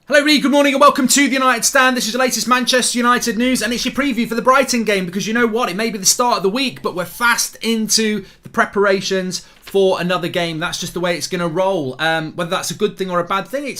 Hello, Reed. Good morning and welcome to the United Stand. This is your latest Manchester United news and it's your preview for the Brighton game because you know what? It may be the start of the week, but we're fast into the preparations for another game. That's just the way it's going to roll. Whether that's a good thing or a bad thing,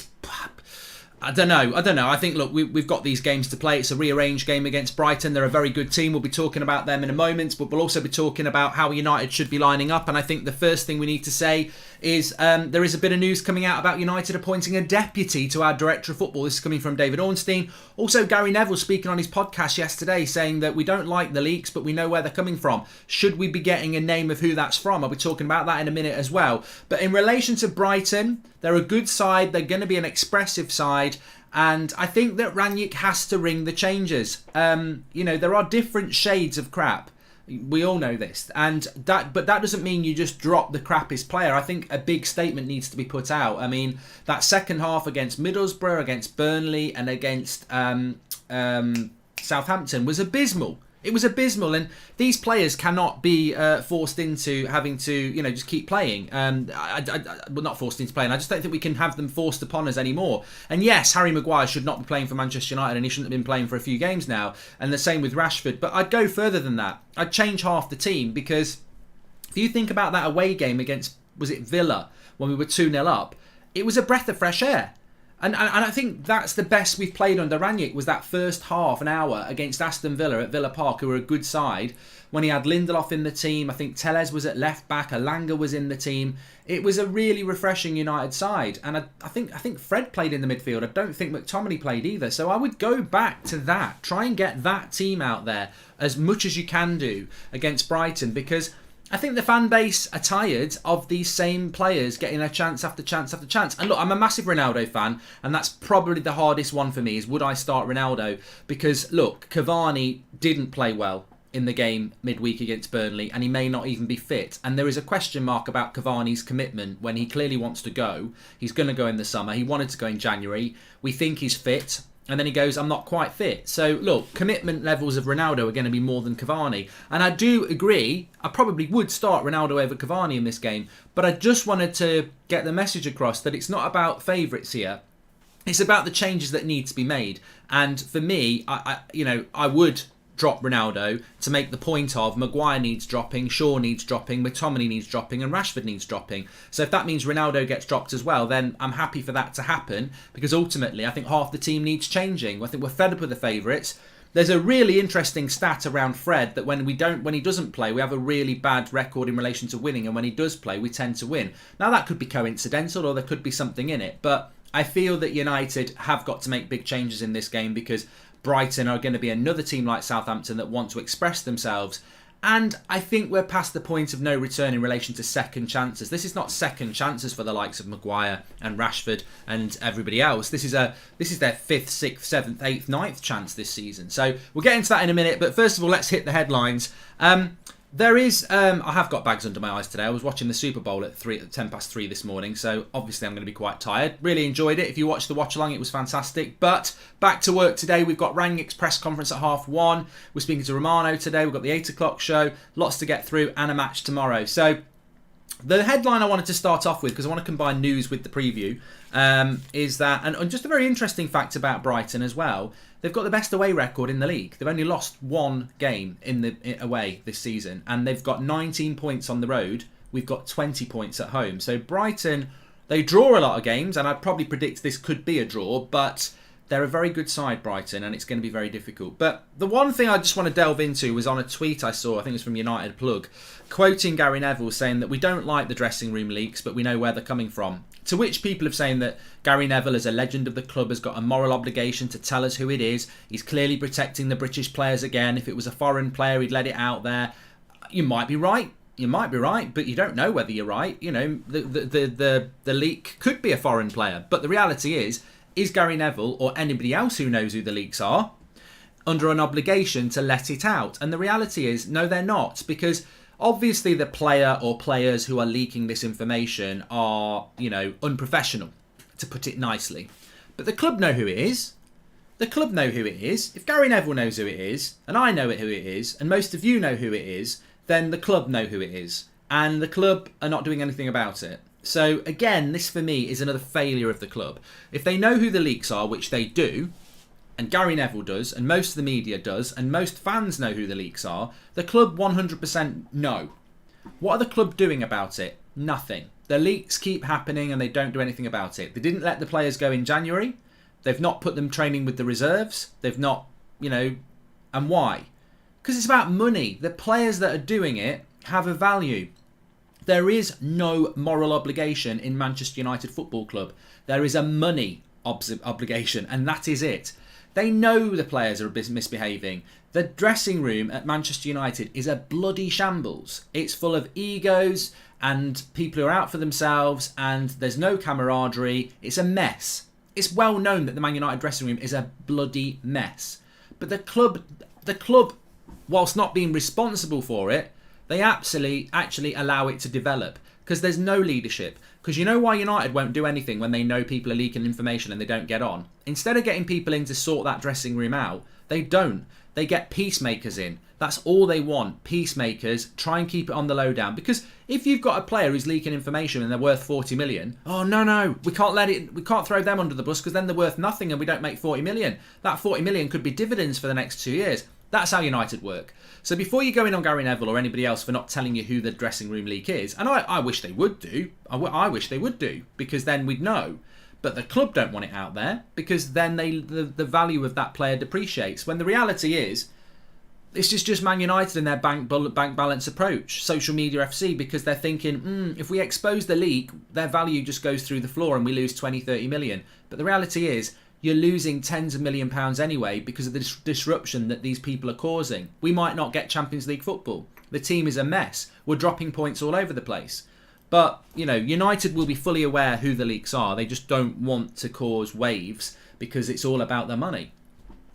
I don't know. I think, look, we've got these games to play. It's a rearranged game against Brighton. They're a very good team. We'll be talking about them in a moment, but we'll also be talking about how United should be lining up. And I think the first thing we need to say is there is a bit of news coming out about United appointing a deputy to our director of football. This is coming from David Ornstein. Also, Gary Neville speaking on his podcast yesterday saying that we don't like the leaks, but we know where they're coming from. Should we be getting a name of who that's from? I'll be talking about that in a minute as well. But in relation to Brighton, they're a good side. They're going to be an expressive side. And I think that Rangnick has to ring the changes. There are different shades of crap. We all know this, but that doesn't mean you just drop the crappiest player. I think a big statement needs to be put out. I mean, that second half against Middlesbrough, against Burnley, and against Southampton was abysmal. It was abysmal, and these players cannot be forced into having to, just keep playing. Not forced into playing. I just don't think we can have them forced upon us anymore. And yes, Harry Maguire should not be playing for Manchester United, and he shouldn't have been playing for a few games now. And the same with Rashford. But I'd go further than that. I'd change half the team because if you think about that away game against, was it Villa, when we were 2-0 up, it was a breath of fresh air. And I think that's the best we've played under Rangnick was that first half an hour against Aston Villa at Villa Park, who were a good side. When he had Lindelof in the team, I think Telles was at left back, Alanga was in the team. It was a really refreshing United side, and I think Fred played in the midfield. I don't think McTominay played either. So I would go back to that, try and get that team out there as much as you can do against Brighton, because I think the fan base are tired of these same players getting a chance after chance after chance. And look, I'm a massive Ronaldo fan, and that's probably the hardest one for me is would I start Ronaldo? Because look, Cavani didn't play well in the game midweek against Burnley, and he may not even be fit. And there is a question mark about Cavani's commitment when he clearly wants to go. He's going to go in the summer. He wanted to go in January. We think he's fit. And then he goes, I'm not quite fit. So, look, commitment levels of Ronaldo are going to be more than Cavani. And I do agree, I probably would start Ronaldo over Cavani in this game. But I just wanted to get the message across that it's not about favourites here. It's about the changes that need to be made. And for me, I would drop Ronaldo to make the point of Maguire needs dropping, Shaw needs dropping, McTominay needs dropping, and Rashford needs dropping. So if that means Ronaldo gets dropped as well, then I'm happy for that to happen because ultimately I think half the team needs changing. I think we're fed up with the favourites. There's a really interesting stat around Fred that when he doesn't play, we have a really bad record in relation to winning, and when he does play, we tend to win. Now that could be coincidental or there could be something in it, but I feel that United have got to make big changes in this game because Brighton are going to be another team like Southampton that want to express themselves. And I think we're past the point of no return in relation to second chances. This is not second chances for the likes of Maguire and Rashford and everybody else. This is their 5th, 6th, 7th, 8th, 9th chance this season. So we'll get into that in a minute. But first of all, let's hit the headlines. There is, I have got bags under my eyes today. I was watching the Super Bowl at 3 this morning, so obviously I'm going to be quite tired. Really enjoyed it. If you watched the watch along, it was fantastic. But back to work today. We've got Rangnick's press conference at 1:30. We're speaking to Romano today. We've got the 8 o'clock show. Lots to get through and a match tomorrow. So the headline I wanted to start off with, because I want to combine news with the preview, is that, and just a very interesting fact about Brighton as well, they've got the best away record in the league. They've only lost one game away this season, and they've got 19 points on the road. We've got 20 points at home. So Brighton, they draw a lot of games, and I'd probably predict this could be a draw, but they're a very good side, Brighton, and it's going to be very difficult. But the one thing I just want to delve into was on a tweet I saw, I think it was from United Plug, quoting Gary Neville saying that we don't like the dressing room leaks, but we know where they're coming from. To which people have saying that Gary Neville, as a legend of the club, has got a moral obligation to tell us who it is. He's clearly protecting the British players again. If it was a foreign player, he'd let it out there. You might be right. You might be right, but you don't know whether you're right. You know, the leak could be a foreign player. But the reality is Gary Neville or anybody else who knows who the leaks are under an obligation to let it out? And the reality is, no, they're not, because obviously the player or players who are leaking this information are, unprofessional, to put it nicely. But the club know who it is. The club know who it is. If Gary Neville knows who it is, and I know who it is, and most of you know who it is, then the club know who it is. And the club are not doing anything about it. So again, this for me is another failure of the club. If they know who the leaks are, which they do, and Gary Neville does, and most of the media does, and most fans know who the leaks are, the club 100% know. What are the club doing about it? Nothing. The leaks keep happening and they don't do anything about it. They didn't let the players go in January. They've not put them training with the reserves. They've not, and why? Because it's about money. The players that are doing it have a value. There is no moral obligation in Manchester United Football Club. There is a money obligation, and that is it. They know the players are misbehaving. The dressing room at Manchester United is a bloody shambles. It's full of egos and people who are out for themselves, and there's no camaraderie. It's a mess. It's well known that the Man United dressing room is a bloody mess. But the club, whilst not being responsible for it, they actually allow it to develop, because there's no leadership. Because you know why United won't do anything when they know people are leaking information and they don't get on? Instead of getting people in to sort that dressing room out, they don't. They get peacemakers in. That's all they want. Peacemakers. Try and keep it on the lowdown. Because if you've got a player who's leaking information and they're worth 40 million, oh no, we can't throw them under the bus because then they're worth nothing and we don't make 40 million. That 40 million could be dividends for the next 2 years. That's how United work. So before you go in on Gary Neville or anybody else for not telling you who the dressing room leak is, and I wish they would do, I wish they would do, because then we'd know. But the club don't want it out there, because then the value of that player depreciates. When the reality is, this is just Man United and their bank balance approach, social media FC, because they're thinking, if we expose the leak, their value just goes through the floor and we lose 20, 30 million. But the reality is, you're losing tens of £1 million anyway because of the disruption that these people are causing. We might not get Champions League football. The team is a mess. We're dropping points all over the place. But, United will be fully aware who the leaks are. They just don't want to cause waves because it's all about their money.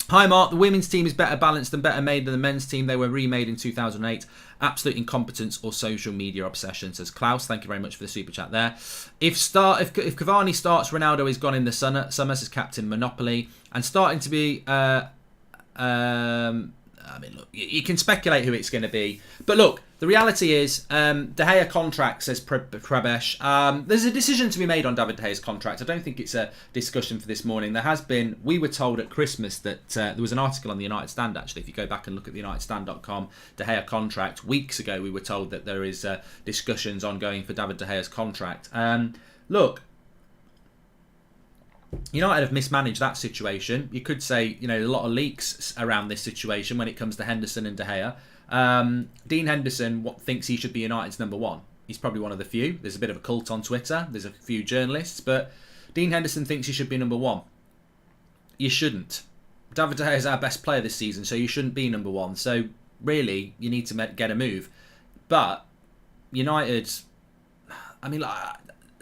Hi Mark, the women's team is better balanced and better made than the men's team. They were remade in 2008. Absolute incompetence or social media obsession, says Klaus. Thank you very much for the super chat there. If Cavani starts, Ronaldo is gone in the summer, says Captain Monopoly. And starting to be... look, you can speculate who it's going to be. But look, the reality is, De Gea contract, says Prabesh. There's a decision to be made on David De Gea's contract. I don't think it's a discussion for this morning. There has been, we were told at Christmas that there was an article on the United Stand, actually. If you go back and look at the UnitedStand.com, De Gea contract. Weeks ago, we were told that there is discussions ongoing for David De Gea's contract. Look, United have mismanaged that situation. You could say, a lot of leaks around this situation when it comes to Henderson and De Gea. Dean Henderson thinks he should be United's number one. He's probably one of the few. There's a bit of a cult on Twitter. There's a few journalists. But Dean Henderson thinks he should be number one. You shouldn't. David De Gea is our best player this season, so you shouldn't be number one. So, really, you need to get a move. But, United...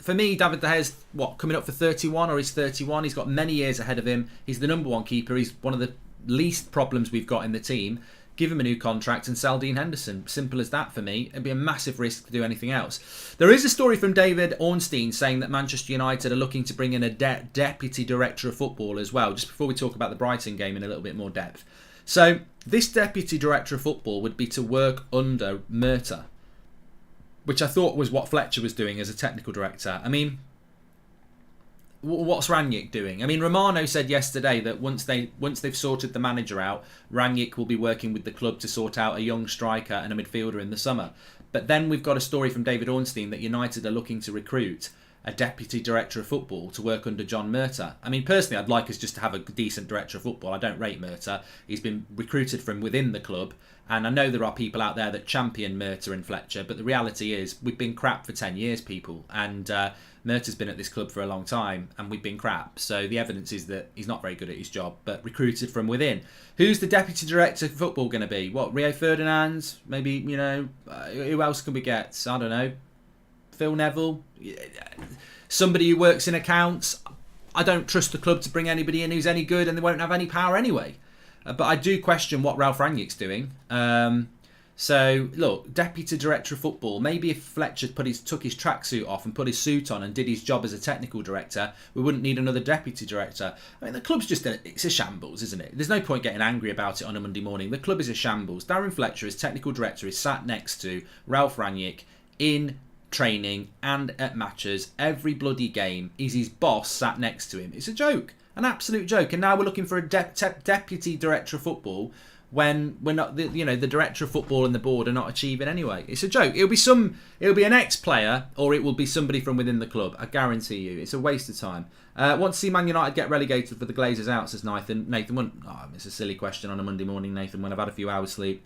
for me, David De Gea's, coming up for 31 or he's 31. He's got many years ahead of him. He's the number one keeper. He's one of the least problems we've got in the team. Give him a new contract and sell Dean Henderson. Simple as that for me. It'd be a massive risk to do anything else. There is a story from David Ornstein saying that Manchester United are looking to bring in a deputy director of football as well, just before we talk about the Brighton game in a little bit more depth. So this deputy director of football would be to work under Murta, which I thought was what Fletcher was doing as a technical director. What's Rangnick doing? Romano said yesterday that once they've sorted the manager out, Rangnick will be working with the club to sort out a young striker and a midfielder in the summer. But then we've got a story from David Ornstein that United are looking to recruit a deputy director of football to work under John Murta. Personally, I'd like us just to have a decent director of football. I don't rate Murta. He's been recruited from within the club. And I know there are people out there that champion Murta and Fletcher, but the reality is we've been crap for 10 years, people. And Murta's been at this club for a long time, and we've been crap. So the evidence is that he's not very good at his job, but recruited from within. Who's the deputy director of football going to be? Rio Ferdinand? Maybe, who else can we get? I don't know. Phil Neville? Somebody who works in accounts? I don't trust the club to bring anybody in who's any good, and they won't have any power anyway. But I do question what Ralph Rangnick's doing. So, look, deputy director of football. Maybe if Fletcher took his tracksuit off and put his suit on and did his job as a technical director, we wouldn't need another deputy director. The club's it's a shambles, isn't it? There's no point getting angry about it on a Monday morning. The club is a shambles. Darren Fletcher, as technical director, is sat next to Ralph Rangnick in training and at matches, every bloody game, is his boss sat next to him. It's a joke, an absolute joke. And now we're looking for a deputy director of football when we're not, the director of football and the board are not achieving anyway. It's a joke. It'll be an ex-player, or it will be somebody from within the club. I guarantee you, it's a waste of time. Want to see Man United get relegated for the Glazers out, says Nathan. It's a silly question on a Monday morning, Nathan, when I've had a few hours sleep.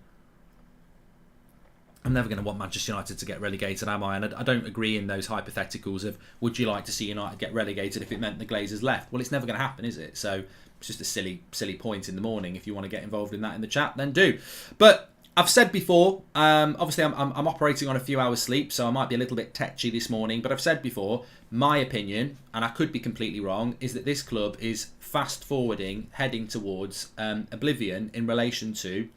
I'm never going to want Manchester United to get relegated, am I? And I don't agree in those hypotheticals of, would you like to see United get relegated if it meant the Glazers left? Well, it's never going to happen, is it? So it's just a silly point in the morning. If you want to get involved in that in the chat, then do. But I've said before, obviously I'm operating on a few hours sleep, so I might be a little bit tetchy this morning. But I've said before, my opinion, and I could be completely wrong, is that this club is fast forwarding, heading towards oblivion in relation to,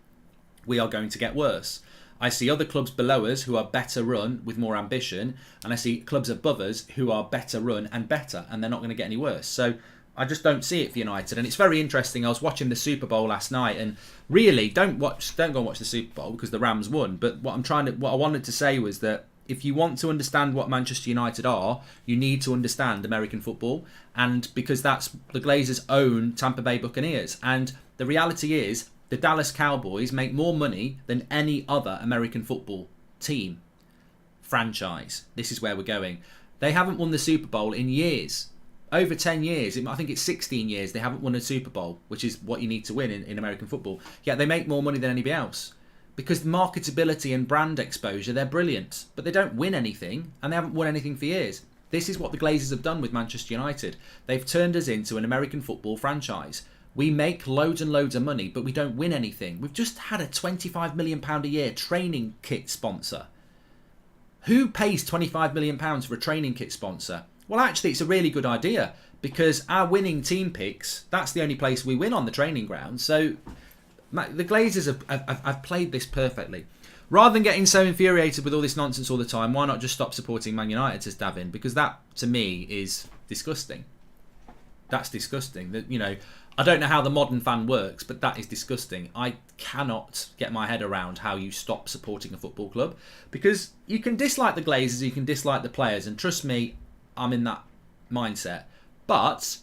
we are going to get worse. I see other clubs below us who are better run with more ambition, and I see clubs above us who are better run and better, and they're not going to get any worse. So I just don't see it for United, and it's very interesting. I was watching the Super Bowl last night, and really don't go and watch the Super Bowl because the Rams won. But what I wanted to say was that if you want to understand what Manchester United are, you need to understand American football, and because that's the Glazers own Tampa Bay Buccaneers, and the reality is, the Dallas Cowboys make more money than any other American football team, franchise. This is where we're going. They haven't won the Super Bowl in years. Over 10 years. I think it's 16 years they haven't won a Super Bowl, which is what you need to win in American football. Yet they make more money than anybody else. Because marketability and brand exposure, they're brilliant. But they don't win anything, and they haven't won anything for years. This is what the Glazers have done with Manchester United. They've turned us into an American football franchise. We make loads and loads of money, but we don't win anything. We've just had a £25 million a year training kit sponsor. Who pays £25 million for a training kit sponsor? Well, actually, it's a really good idea because our winning team picks, that's the only place we win on the training ground. So the Glazers have played this perfectly. Rather than getting so infuriated with all this nonsense all the time, why not just stop supporting Man United, says Davin? Because that, to me, is disgusting. That's disgusting. I don't know how the modern fan works, but that is disgusting. I cannot get my head around how you stop supporting a football club, because you can dislike the Glazers, you can dislike the players, and trust me, I'm in that mindset. But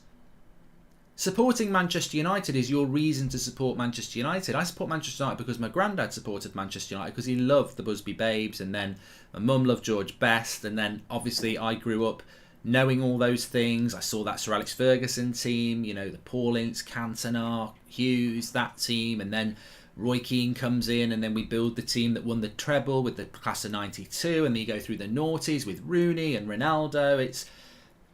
supporting Manchester United is your reason to support Manchester United. I support Manchester United because my granddad supported Manchester United because he loved the Busby Babes, and then my mum loved George Best, and then obviously I grew up knowing all those things. I saw that Sir Alex Ferguson team, the Paulins, Cantona, Hughes, that team, and then Roy Keane comes in, and then we build the team that won the treble with the class of 92, and then you go through the noughties with Rooney and Ronaldo.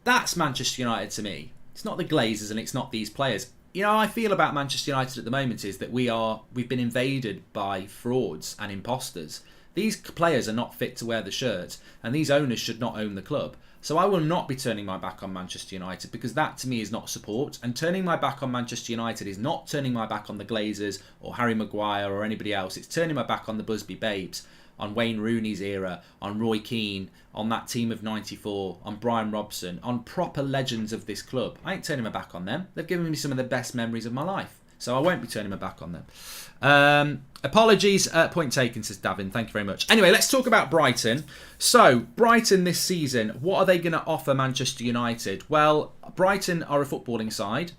That's Manchester United to me. It's not the Glazers, and it's not these players. How I feel about Manchester United at the moment is that we've been invaded by frauds and imposters. These players are not fit to wear the shirt, and these owners should not own the club. So I will not be turning my back on Manchester United, because that to me is not support. And turning my back on Manchester United is not turning my back on the Glazers or Harry Maguire or anybody else. It's turning my back on the Busby Babes, on Wayne Rooney's era, on Roy Keane, on that team of 94, on Brian Robson, on proper legends of this club. I ain't turning my back on them. They've given me some of the best memories of my life. So I won't be turning my back on them. Apologies, point taken, says Davin. Thank you very much. Anyway, let's talk about Brighton. So, Brighton this season, what are they going to offer Manchester United? Well, Brighton are a footballing side,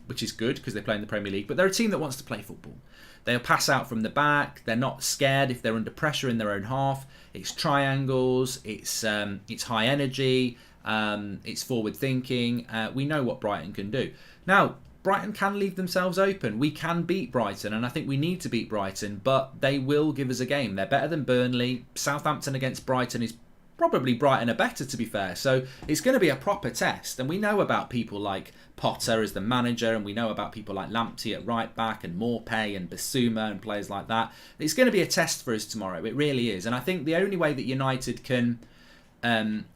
which is good because they play in the Premier League, but they're a team that wants to play football. They'll pass out from the back. They're not scared if they're under pressure in their own half. It's triangles. It's high energy. It's forward thinking. We know what Brighton can do. Now, Brighton can leave themselves open. We can beat Brighton, and I think we need to beat Brighton, but they will give us a game. They're better than Burnley. Southampton against Brighton is probably Brighton are better, to be fair. So it's going to be a proper test, and we know about people like Potter as the manager, and we know about people like Lamptey at right back, and Morpay and Basuma and players like that. It's going to be a test for us tomorrow. It really is, and I think the only way that United can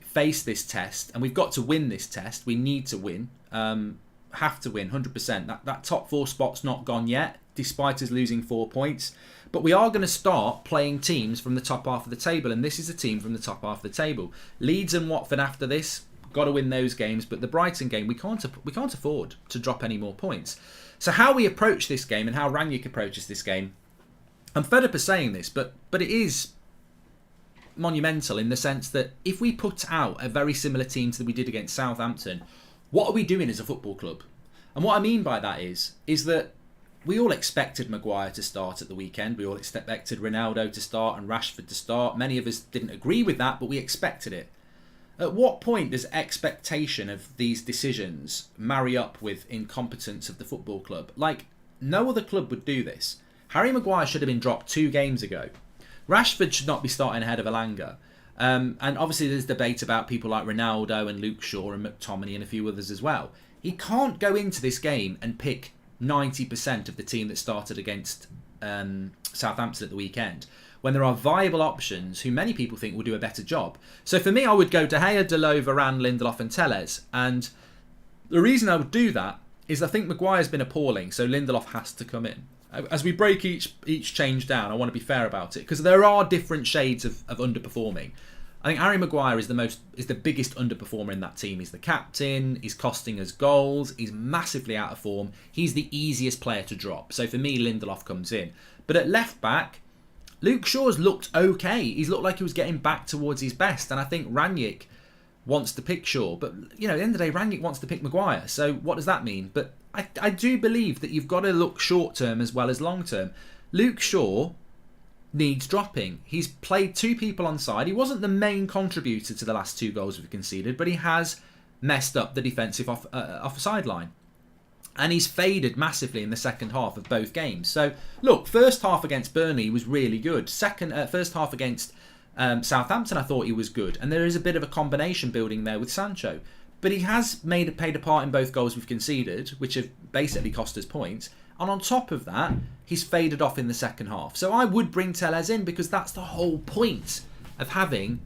face this test, and we've got to win this test. We need to win. Have to win 100%. That top four spot's not gone yet, despite us losing 4 points. But we are going to start playing teams from the top half of the table, and this is a team from the top half of the table. Leeds and Watford after this, got to win those games. But the Brighton game, we can't afford to drop any more points. So how we approach this game and how Rangnick approaches this game, I'm fed up of saying this, but it is monumental in the sense that if we put out a very similar team to that we did against Southampton, what are we doing as a football club? And what I mean by that is that we all expected MAGUIRE to start at the weekend. We all expected Ronaldo to start and Rashford to start. Many of us didn't agree with that, but we expected it. At what point does expectation of these decisions marry up with incompetence of the football club? Like, no other club would do this. Harry Maguire should have been dropped 2 games ago. Rashford should not be starting ahead of Elanga. And obviously there's debate about people like Ronaldo and Luke Shaw and McTominay and a few others as well. He can't go into this game and pick 90% of the team that started against Southampton at the weekend, when there are viable options who many people think will do a better job. So for me, I would go De Gea, Dalot, Varane, Lindelof and Telles. And the reason I would do that is I think Maguire's been appalling, so Lindelof has to come in. As we break each change down, I want to be fair about it, because there are different shades of underperforming. I think Harry Maguire is the biggest underperformer in that team. He's the captain, he's costing us goals, he's massively out of form, he's the easiest player to drop. So for me, Lindelof comes in. But at left back, Luke Shaw's looked okay. He's looked like he was getting back towards his best, and I think Rangnick wants to pick Shaw. But, you know, at the end of the day, Rangnick wants to pick Maguire. So what does that mean? But I do believe that you've got to look short-term as well as long-term. Luke Shaw needs dropping. He's played 2 people on side. He wasn't the main contributor to the last 2 goals we've conceded, but he has messed up the defensive offside line. And he's faded massively in the second half of both games. So, look, first half against Burnley was really good. First half against Southampton, I thought he was good. And there is a bit of a combination building there with Sancho. But he has paid a part in both goals we've conceded, which have basically cost us points. And on top of that, he's faded off in the second half. So I would bring Telles in, because that's the whole point of having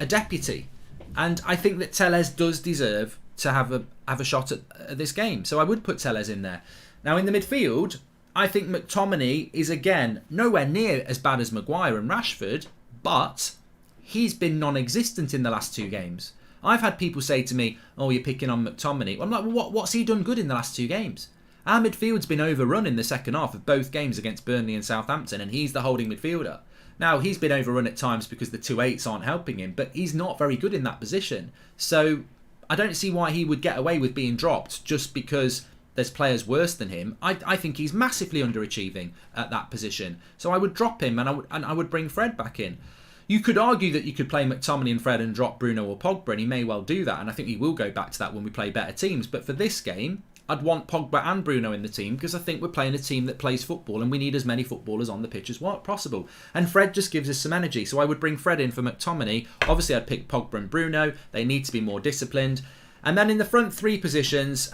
a deputy. And I think that Telles does deserve to have a shot at this game. So I would put Telles in there. Now in the midfield, I think McTominay is again nowhere near as bad as Maguire and Rashford, but he's been non-existent in the last 2 games. I've had people say to me, "Oh, you're picking on McTominay." Well, I'm like, well, what's he done good in the last 2 games? Our midfield's been overrun in the second half of both games against Burnley and Southampton, and he's the holding midfielder. Now, he's been overrun at times because the 2-8s aren't helping him, but he's not very good in that position. So I don't see why he would get away with being dropped just because there's players worse than him. I think he's massively underachieving at that position. So I would drop him, and I would bring Fred back in. You could argue that you could play McTominay and Fred and drop Bruno or Pogba, and he may well do that, and I think he will go back to that when we play better teams. But for this game, I'd want Pogba and Bruno in the team, because I think we're playing a team that plays football, and we need as many footballers on the pitch as possible. And Fred just gives us some energy, so I would bring Fred in for McTominay. Obviously, I'd pick Pogba and Bruno. They need to be more disciplined. And then in the front 3 positions,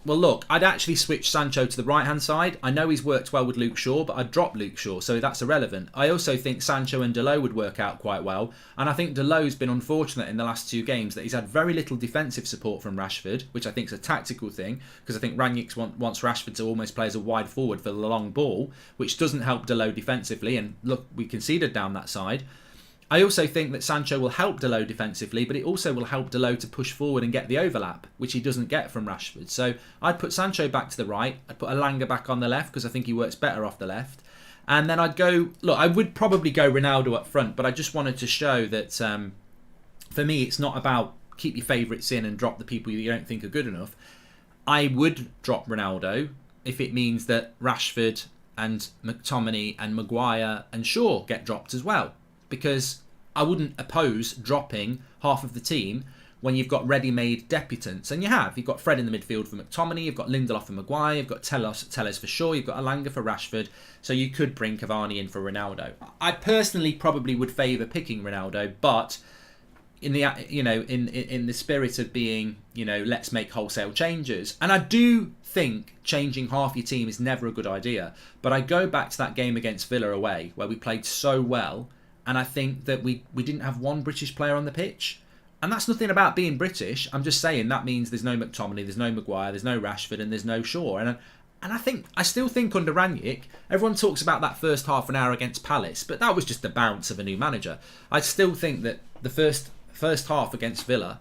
well, look, I'd actually switch Sancho to the right-hand side. I know he's worked well with Luke Shaw, but I'd drop Luke Shaw, so that's irrelevant. I also think Sancho and Dalot would work out quite well, and I think Dalot's been unfortunate in the last 2 games that he's had very little defensive support from Rashford, which I think is a tactical thing, because I think Rangnick wants Rashford to almost play as a wide forward for the long ball, which doesn't help Dalot defensively, and look, we conceded down that side. I also think that Sancho will help Dalot defensively, but it also will help Dalot to push forward and get the overlap, which he doesn't get from Rashford. So I'd put Sancho back to the right. I'd put Elanga back on the left, because I think he works better off the left. And then I'd go... Look, I would probably go Ronaldo up front, but I just wanted to show that, for me, it's not about keep your favourites in and drop the people you don't think are good enough. I would drop Ronaldo if it means that Rashford and McTominay and Maguire and Shaw get dropped as well. Because I wouldn't oppose dropping half of the team when you've got ready-made debutants. And you have. You've got Fred in the midfield for McTominay, you've got Lindelof for Maguire, you've got Telles for Shaw, you've got Elanga for Rashford, so you could bring Cavani in for Ronaldo. I personally probably would favour picking Ronaldo, but in the in the spirit of being, let's make wholesale changes. And I do think changing half your team is never a good idea. But I go back to that game against Villa away, where we played so well, and I think that we didn't have one British player on the pitch. And that's nothing about being British. I'm just saying that means there's no McTominay, there's no Maguire, there's no Rashford, and there's no Shaw. And I still think under Rangnick, everyone talks about that first half an hour against Palace, but that was just the bounce of a new manager. I still think that the first half against Villa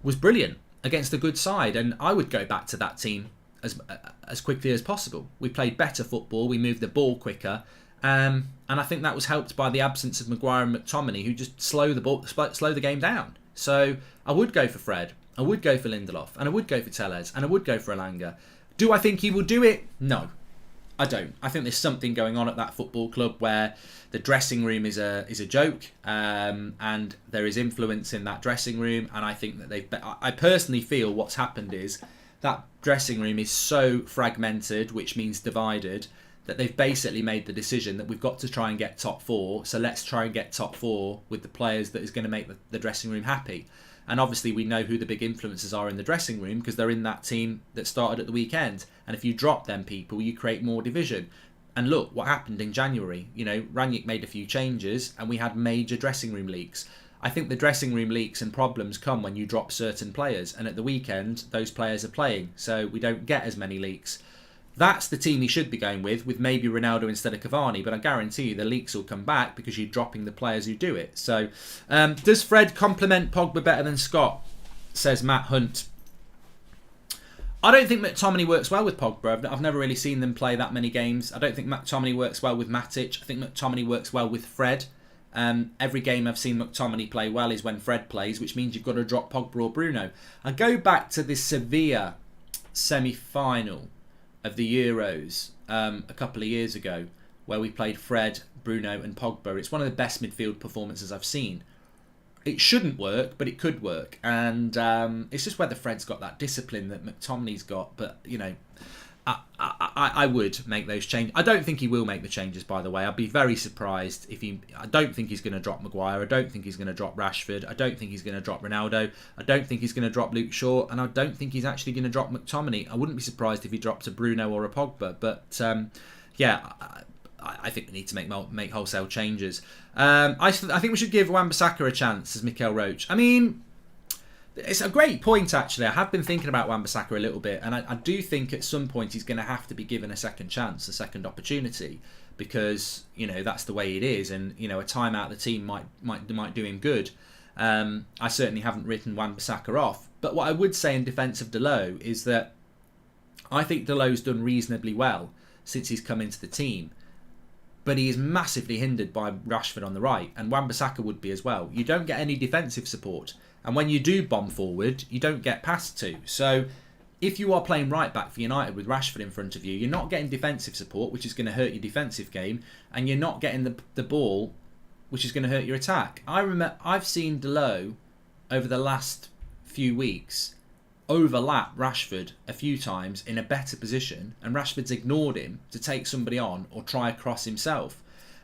was brilliant against a good side, and I would go back to that team as quickly as possible. We played better football, we moved the ball quicker, And I think that was helped by the absence of Maguire and McTominay, who just slow the game down. So I would go for Fred, I would go for Lindelof, and I would go for Telles, and I would go for Elanga. Do I think he will do it? No, I don't. I think there's something going on at that football club where the dressing room is a joke, and there is influence in that dressing room. And I think that I personally feel what's happened is that dressing room is so fragmented, which means divided, that they've basically made the decision that we've got to try and get top four. So let's try and get top four with the players that is going to make the dressing room happy. And obviously we know who the big influences are in the dressing room because they're in that team that started at the weekend. And if you drop them people, you create more division. And look what happened in January. You know, Rangnick made a few changes and we had major dressing room leaks. I think the dressing room leaks and problems come when you drop certain players. And at the weekend, those players are playing. So we don't get as many leaks. That's the team he should be going with maybe Ronaldo instead of Cavani. But I guarantee you the leaks will come back because you're dropping the players who do it. So, does Fred complement Pogba better than Scott? Says Matt Hunt. I don't think McTominay works well with Pogba. I've never really seen them play that many games. I don't think McTominay works well with Matic. I think McTominay works well with Fred. Every game I've seen McTominay play well is when Fred plays, which means you've got to drop Pogba or Bruno. I go back to the Sevilla semi-final of the Euros a couple of years ago where we played Fred, Bruno and Pogba. It's one of the best midfield performances I've seen. It shouldn't work, but it could work. And it's just whether Fred's got that discipline that McTominay's got. But, you know, I would make those changes. I don't think he will make the changes, by the way. I'd be very surprised if he... I don't think he's going to drop Maguire. I don't think he's going to drop Rashford. I don't think he's going to drop Ronaldo. I don't think he's going to drop Luke Shaw. And I don't think he's actually going to drop McTominay. I wouldn't be surprised if he dropped a Bruno or a Pogba. But, yeah... I think we need to make wholesale changes. I think we should give Wan-Bissaka a chance, says Mikel Roach. I mean, it's a great point, actually. I have been thinking about Wan-Bissaka a little bit, and I do think at some point he's going to have to be given a second chance, a second opportunity, because, you know, that's the way it is, and, you know, a time out of the team might do him good. I certainly haven't written Wan-Bissaka off. But what I would say in defence of Dalot is that I think Dalot's done reasonably well since he's come into the team. But he is massively hindered by Rashford on the right, and Wan-Bissaka would be as well. You don't get any defensive support, and when you do bomb forward, you don't get passed to. So if you are playing right back for United with Rashford in front of you, you're not getting defensive support, which is going to hurt your defensive game, and you're not getting the ball, which is going to hurt your attack. I've seen Dalot over the last few weeks overlap Rashford a few times in a better position, and Rashford's ignored him to take somebody on or try a cross himself.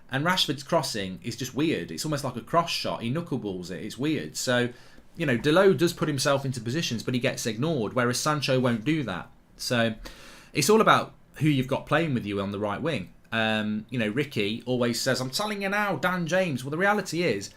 And Rashford's crossing is just weird. It's almost like a cross shot. He knuckleballs it. It's weird. So, you know, Dalot does put himself into positions, but he gets ignored, whereas Sancho won't do that. So it's all about who you've got playing with you on the right wing. You know, Ricky always says, I'm telling you now, Dan James. Well, the reality is,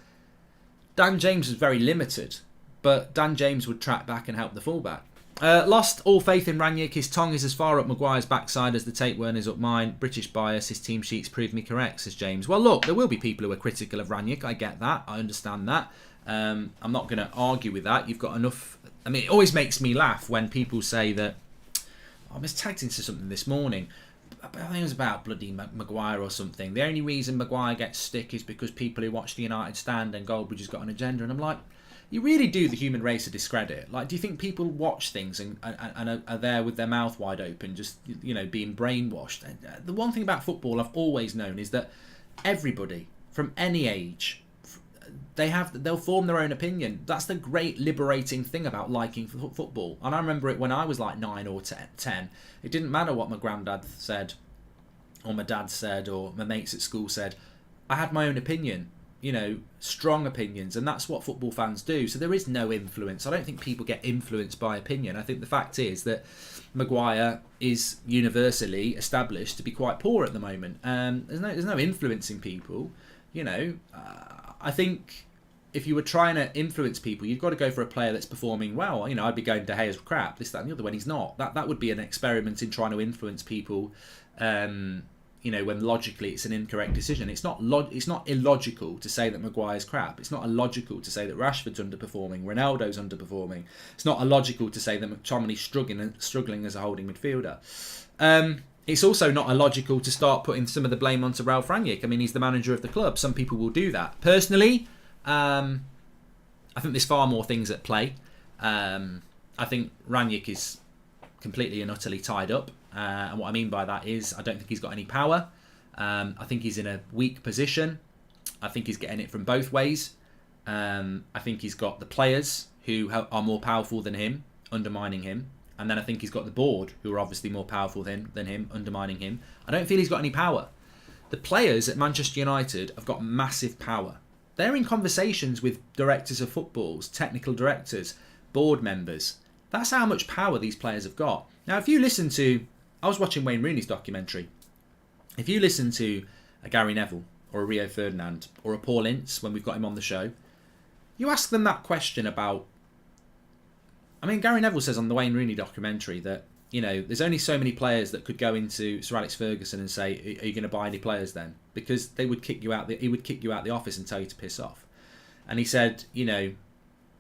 Dan James is very limited. But Dan James would track back and help the fullback. Lost all faith in Rangnick. His tongue is as far up Maguire's backside as the tapeworm is up mine. British bias. His team sheets prove me correct, says James. Well, look, there will be people who are critical of Rangnick. I get that. I understand that. I'm not going to argue with that. You've got enough... I mean, it always makes me laugh when people say that... I was tagged into something this morning. I think it was about bloody Maguire or something. The only reason Maguire gets stick is because people who watch the United stand and Goldbridge has got an agenda. And I'm like... You really do the human race a discredit. Like, do you think people watch things and are there with their mouth wide open, just, you know, being brainwashed? The one thing about football I've always known is that everybody from any age, they'll form their own opinion. That's the great liberating thing about liking football. And I remember it when I was like 9 or 10. It didn't matter what my granddad said, or my dad said, or my mates at school said. I had my own opinion. You know, strong opinions, and that's what football fans do. So there is no influence. I don't think people get influenced by opinion. I think the fact is that Maguire is universally established to be quite poor at the moment. There's no influencing people. You know, I think if you were trying to influence people, you've got to go for a player that's performing well. You know, I'd be going De Gea's crap, this, that, and the other. When he's not, that would be an experiment in trying to influence people. You know, when logically it's an incorrect decision. It's not illogical to say that Maguire's crap. It's not illogical to say that Rashford's underperforming, Ronaldo's underperforming. It's not illogical to say that McTominay's struggling as a holding midfielder. it's also not illogical to start putting some of the blame onto Ralph Rangnick. I mean, he's the manager of the club. Some people will do that. Personally, I think there's far more things at play. I think Rangnick is completely and utterly tied up. And what I mean by that is I don't think he's got any power. I think he's in a weak position. I think he's getting it from both ways. I think he's got the players who are more powerful than him, undermining him. And then I think he's got the board, who are obviously more powerful than him, undermining him. I don't feel he's got any power. The players at Manchester United have got massive power. They're in conversations with directors of footballs, technical directors, board members. That's how much power these players have got. Now, if you listen to... I was watching Wayne Rooney's documentary. If you listen to a Gary Neville or a Rio Ferdinand or a Paul Ince, when we've got him on the show, you ask them that question about... I mean, Gary Neville says on the Wayne Rooney documentary that, you know, there's only so many players that could go into Sir Alex Ferguson and say, are you going to buy any players then? Because they would kick you out. He would kick you out the office and tell you to piss off. And he said, you know,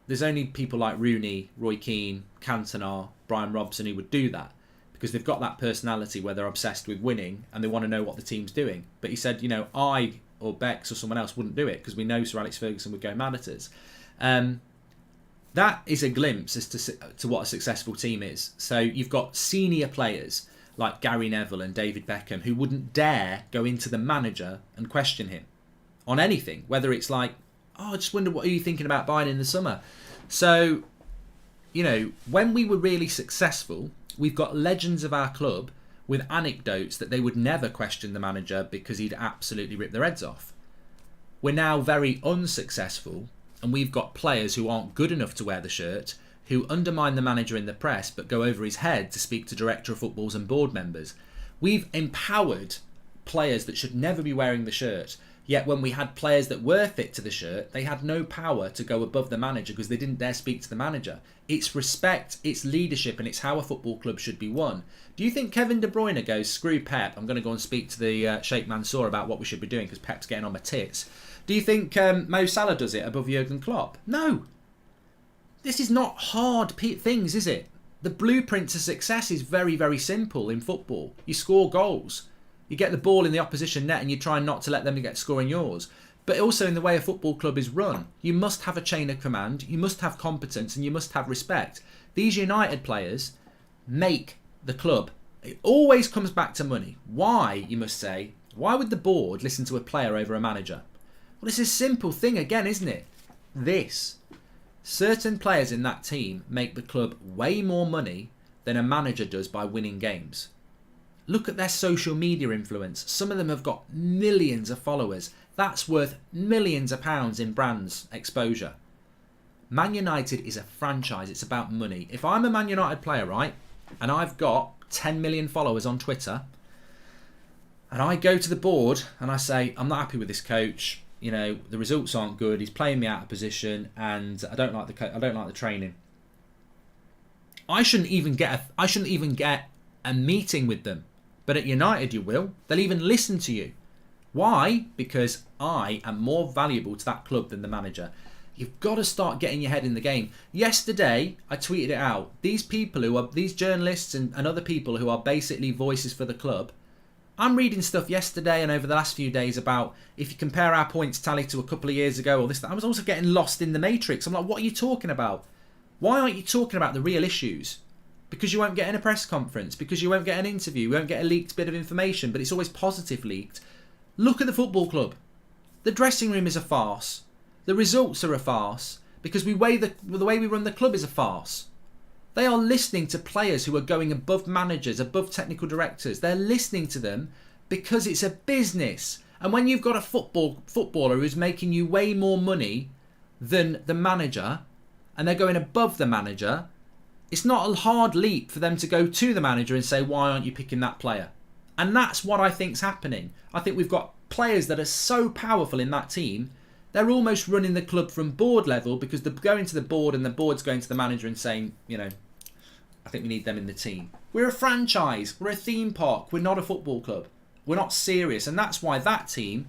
there's only people like Rooney, Roy Keane, Cantona, Brian Robson who would do that because they've got that personality where they're obsessed with winning and they want to know what the team's doing. But he said, you know, I or Bex or someone else wouldn't do it because we know Sir Alex Ferguson would go mad at us. That is a glimpse as to what a successful team is. So you've got senior players like Gary Neville and David Beckham who wouldn't dare go into the manager and question him on anything, whether it's like, oh, I just wonder what are you thinking about buying in the summer. So, you know, when we were really successful, we've got legends of our club with anecdotes that they would never question the manager because he'd absolutely rip their heads off. We're now very unsuccessful and we've got players who aren't good enough to wear the shirt, who undermine the manager in the press but go over his head to speak to director of footballs and board members. We've empowered players that should never be wearing the shirt. Yet when we had players that were fit to the shirt, they had no power to go above the manager because they didn't dare speak to the manager. It's respect, it's leadership, and it's how a football club should be won. Do you think Kevin De Bruyne goes, screw Pep, I'm going to go and speak to the Sheikh Mansour about what we should be doing because Pep's getting on my tits? Do you think Mo Salah does it above Jurgen Klopp? No. This is not hard things, is it? The blueprint to success is very, very simple in football. You score goals. You get the ball in the opposition net and you try not to let them get scoring yours. But also in the way a football club is run, you must have a chain of command, you must have competence and you must have respect. These United players make the club. It always comes back to money. Why, you must say, why would the board listen to a player over a manager? Well, it's a simple thing again, isn't it? Certain players in that team make the club way more money than a manager does by winning games. Look at their social media influence. Some of them have got millions of followers. That's worth millions of pounds in brands exposure. Man United is a franchise. It's about money. If I'm a Man United player, right, and I've got 10 million followers on Twitter, and I go to the board and I say, I'm not happy with this coach. You know, the results aren't good. He's playing me out of position, and I don't like the training. I shouldn't even get a meeting with them. But at United you will. They'll even listen to you. Why? Because I am more valuable to that club than the manager. You've got to start getting your head in the game. Yesterday, I tweeted it out. These journalists and other people who are basically voices for the club, I'm reading stuff yesterday and over the last few days about if you compare our points tally to a couple of years ago or this, I was also getting lost in the matrix. I'm like, what are you talking about? Why aren't you talking about the real issues? Because you won't get in a press conference, because you won't get an interview, you won't get a leaked bit of information, but it's always positive leaked. Look at the football club. The dressing room is a farce. The results are a farce, because the way we run the club is a farce. They are listening to players who are going above managers, above technical directors. They're listening to them because it's a business. And when you've got a footballer who's making you way more money than the manager, and they're going above the manager, it's not a hard leap for them to go to the manager and say, why aren't you picking that player? And that's what I think's happening. I think we've got players that are so powerful in that team, they're almost running the club from board level because they're going to the board and the board's going to the manager and saying, you know, I think we need them in the team. We're a franchise. We're a theme park. We're not a football club. We're not serious. And that's why that team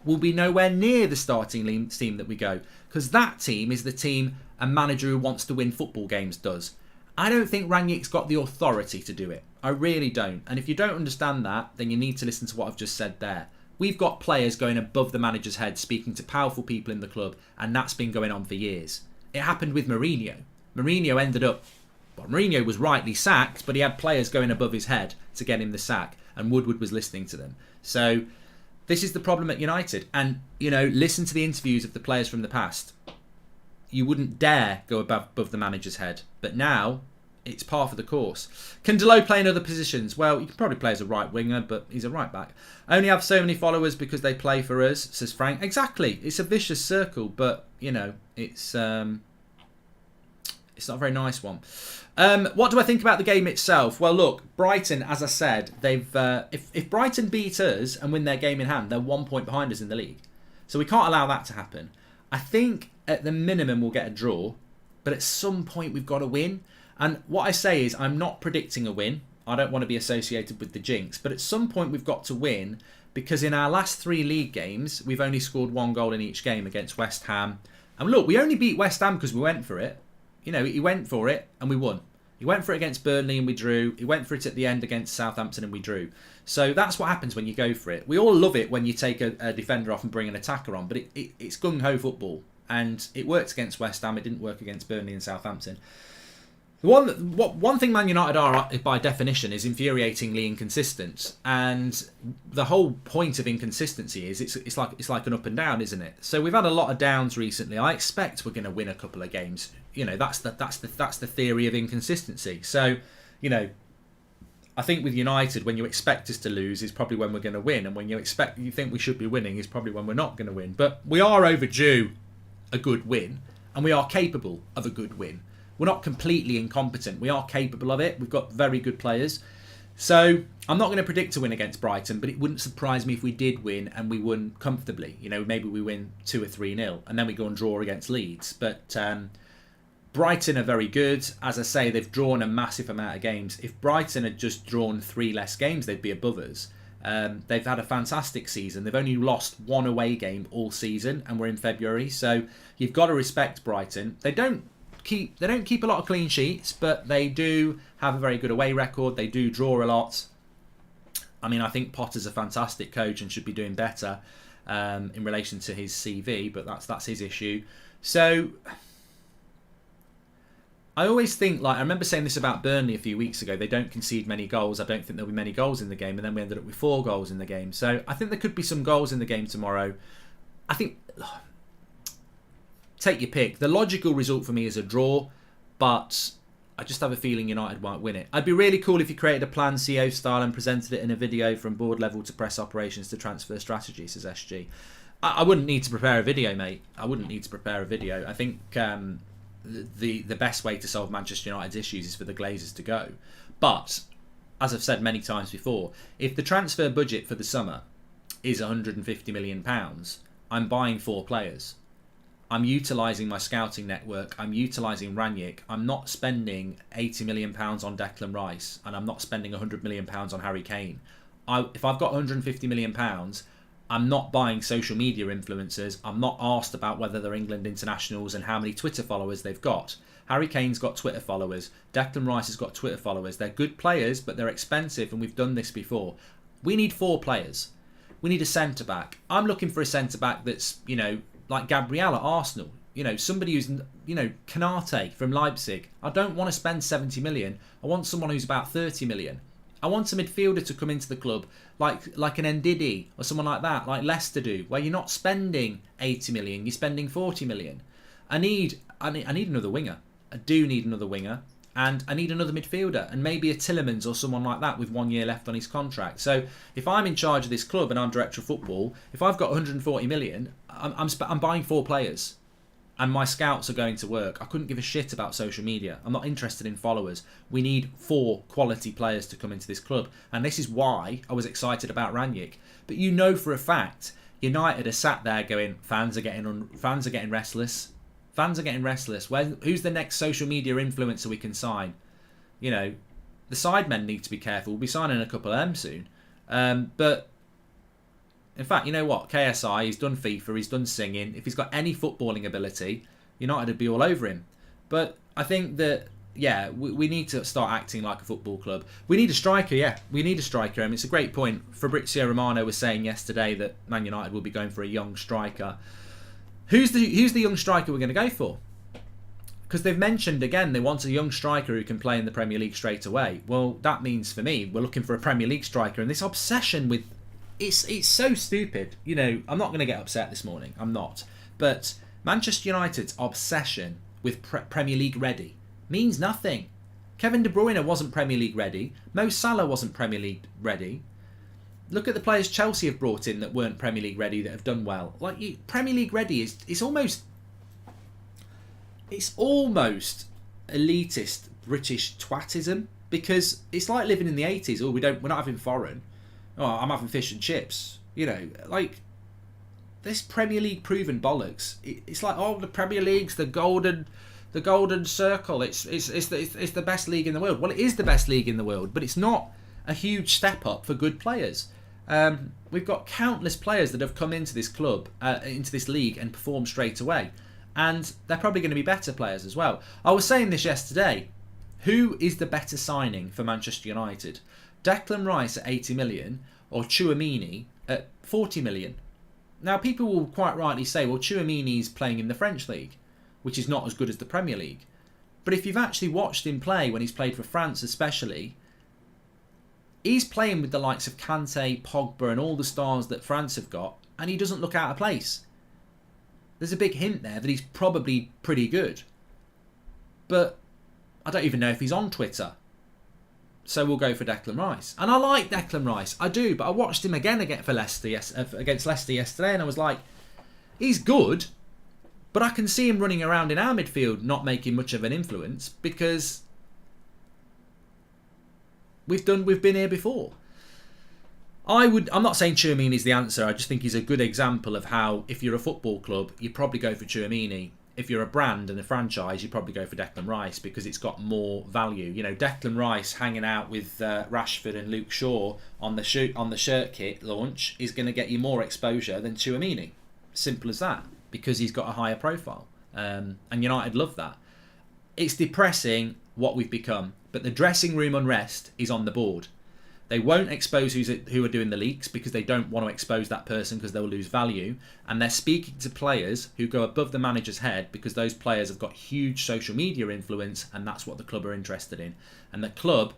will be nowhere near the starting team that we go. Because that team is the team a manager who wants to win football games does. I don't think Rangnick's got the authority to do it. I really don't. And if you don't understand that, then you need to listen to what I've just said there. We've got players going above the manager's head, speaking to powerful people in the club, and that's been going on for years. It happened with Mourinho. Mourinho was rightly sacked, but he had players going above his head to get him the sack, and Woodward was listening to them. So this is the problem at United. And, listen to the interviews of the players from the past. You wouldn't dare go above the manager's head. But now, it's par for the course. Can Delot play in other positions? Well, he can probably play as a right winger, but he's a right back. Only have so many followers because they play for us, says Frank. Exactly. It's a vicious circle, but, it's not a very nice one. What do I think about the game itself? Well, look, Brighton, as I said, they've if Brighton beat us and win their game in hand, they're 1 point behind us in the league. So we can't allow that to happen. I think at the minimum we'll get a draw, but at some point we've got to win. And what I say is I'm not predicting a win. I don't want to be associated with the jinx, but at some point we've got to win because in our last 3 league games, we've only scored 1 goal in each game against West Ham. And look, we only beat West Ham because we went for it. He went for it and we won. He went for it against Burnley and we drew. He went for it at the end against Southampton and we drew. So that's what happens when you go for it. We all love it when you take a defender off and bring an attacker on, but it's gung-ho football. And it worked against West Ham. It didn't work against Burnley and Southampton. One thing Man United are, by definition, is infuriatingly inconsistent. And the whole point of inconsistency is it's like an up and down, isn't it? So we've had a lot of downs recently. I expect we're going to win a couple of games. That's the theory of inconsistency. So, I think with United, when you expect us to lose is probably when we're going to win, and when you think we should be winning is probably when we're not going to win. But we are overdue a good win, and we are capable of a good win. We're not completely incompetent. We are capable of it. We've got very good players. So I'm not going to predict a win against Brighton, but it wouldn't surprise me if we did win and we won comfortably. Maybe we win 2 or 3-0 and then we go and draw against Leeds. But Brighton are very good. As I say, they've drawn a massive amount of games. If Brighton had just drawn 3 less games, they'd be above us. They've had a fantastic season. They've only lost 1 away game all season, and we're in February. So you've got to respect Brighton. They don't keep a lot of clean sheets, but they do have a very good away record. They do draw a lot. I think Potter's a fantastic coach and should be doing better in relation to his CV, but that's his issue. So I always think, I remember saying this about Burnley a few weeks ago, they don't concede many goals. I don't think there'll be many goals in the game, and then we ended up with 4 goals in the game. So I think there could be some goals in the game tomorrow. I think, take your pick. The logical result for me is a draw, but I just have a feeling United might win it. It'd be really cool if you created a plan CEO style and presented it in a video from board level to press operations to transfer strategy, says SG. I wouldn't need to prepare a video, mate. I wouldn't need to prepare a video. I think the best way to solve Manchester United's issues is for the Glazers to go. But, as I've said many times before, if the transfer budget for the summer is £150 million, I'm buying 4 players. I'm utilising my scouting network. I'm utilising Rangnick. I'm not spending £80 million on Declan Rice, and I'm not spending £100 million on Harry Kane. If I've got £150 million, I'm not buying social media influencers. I'm not asked about whether they're England internationals and how many Twitter followers they've got. Harry Kane's got Twitter followers. Declan Rice has got Twitter followers. They're good players, but they're expensive, and we've done this before. We need 4 players. We need a centre-back. I'm looking for a centre-back that's, like Gabriel at Arsenal. Somebody who's, Kanate from Leipzig. I don't want to spend 70 million. I want someone who's about 30 million. I want a midfielder to come into the club like an Ndidi or someone like that, like Leicester do, where you're not spending 80 million, you're spending 40 million. I need another winger. I do need another winger. And I need another midfielder, and maybe a Tillemans or someone like that with 1 year left on his contract. So if I'm in charge of this club and I'm director of football, if I've got 140 million, I'm buying 4 players, and my scouts are going to work. I couldn't give a shit about social media. I'm not interested in followers. We need 4 quality players to come into this club, and this is why I was excited about Rangnick. But for a fact, United are sat there going, fans are getting restless. Fans are getting restless. Who's the next social media influencer we can sign? The sidemen need to be careful. We'll be signing a couple of them soon. But, in fact, you know what? KSI, he's done FIFA, he's done singing. If he's got any footballing ability, United would be all over him. But I think that yeah, we need to start acting like a football club. We need a striker, yeah. We need a striker. I mean, it's a great point. Fabrizio Romano was saying yesterday that Man United will be going for a young striker. Who's the young striker we're going to go for? Because they've mentioned, again, they want a young striker who can play in the Premier League straight away. Well, that means, for me, we're looking for a Premier League striker. And this obsession with... It's so stupid. You know, I'm not going to get upset this morning. I'm not. But Manchester United's obsession with Premier League ready means nothing. Kevin De Bruyne wasn't Premier League ready. Mo Salah wasn't Premier League ready. Look at the players Chelsea have brought in that weren't Premier League ready, that have done well. Like, Premier League ready is almost... It's almost elitist British twattism, because it's like living in the 80s. Oh, we're not having foreign. Oh, I'm having fish and chips. You know, like, this Premier League proven bollocks. It's like, oh, the Premier League's the golden circle. It's the best league in the world. Well, it is the best league in the world, but it's not a huge step up for good players. We've got countless players that have come into this club, into this league, and performed straight away. And they're probably going to be better players as well. I was saying this yesterday. Who is the better signing for Manchester United? Declan Rice at 80 million or Tchouaméni at 40 million? Now, people will quite rightly say, well, Tchouaméni's playing in the French league, which is not as good as the Premier League. But if you've actually watched him play when he's played for France especially, he's playing with the likes of Kante, Pogba and all the stars that France have got, and he doesn't look out of place. There's a big hint there that he's probably pretty good. But I don't even know if he's on Twitter. So we'll go for Declan Rice. And I like Declan Rice. I do. But I watched him again against Leicester yesterday. And I was like, he's good. But I can see him running around in our midfield not making much of an influence. Because we've been here before. I'm not saying Tchouaméni is the answer. I just think he's a good example of how, if you're a football club, you probably go for Tchouaméni. If you're a brand and a franchise, you probably go for Declan Rice because it's got more value. You know, Declan Rice hanging out with Rashford and Luke Shaw on the shirt kit launch is going to get you more exposure than Tchouaméni. Simple as that, because he's got a higher profile. And United love that. It's depressing what we've become, but the dressing room unrest is on the board. They won't expose who are doing the leaks because they don't want to expose that person because they'll lose value. And they're speaking to players who go above the manager's head because those players have got huge social media influence, and that's what the club are interested in. And the club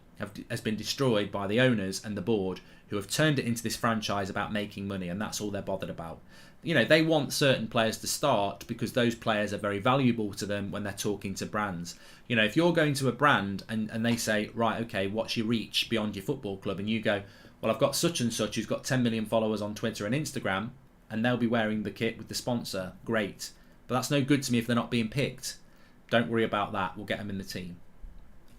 has been destroyed by the owners and the board, who have turned it into this franchise about making money, and that's all they're bothered about. You know, they want certain players to start because those players are very valuable to them when they're talking to brands. You know, if you're going to a brand and they say, right, okay, what's your reach beyond your football club? And you go, well, I've got such and such who's got 10 million followers on Twitter and Instagram, and they'll be wearing the kit with the sponsor. Great. But that's no good to me if they're not being picked. Don't worry about that. We'll get them in the team.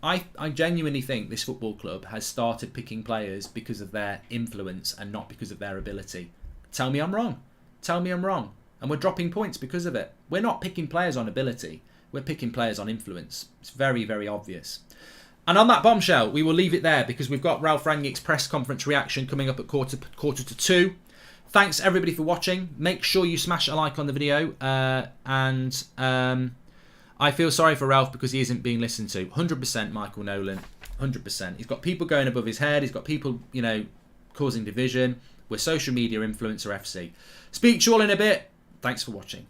I genuinely think this football club has started picking players because of their influence and not because of their ability. Tell me I'm wrong. Tell me I'm wrong. And we're dropping points because of it. We're not picking players on ability. We're picking players on influence. It's very, very obvious. And on that bombshell, we will leave it there because we've got Ralph Rangnick's press conference reaction coming up at quarter to 2. Thanks everybody for watching. Make sure you smash a like on the video. I feel sorry for Ralph because he isn't being listened to. 100% Michael Nolan. 100%. He's got people going above his head. He's got people, you know, causing division. We're social media influencer FC. Speak to you all in a bit. Thanks for watching.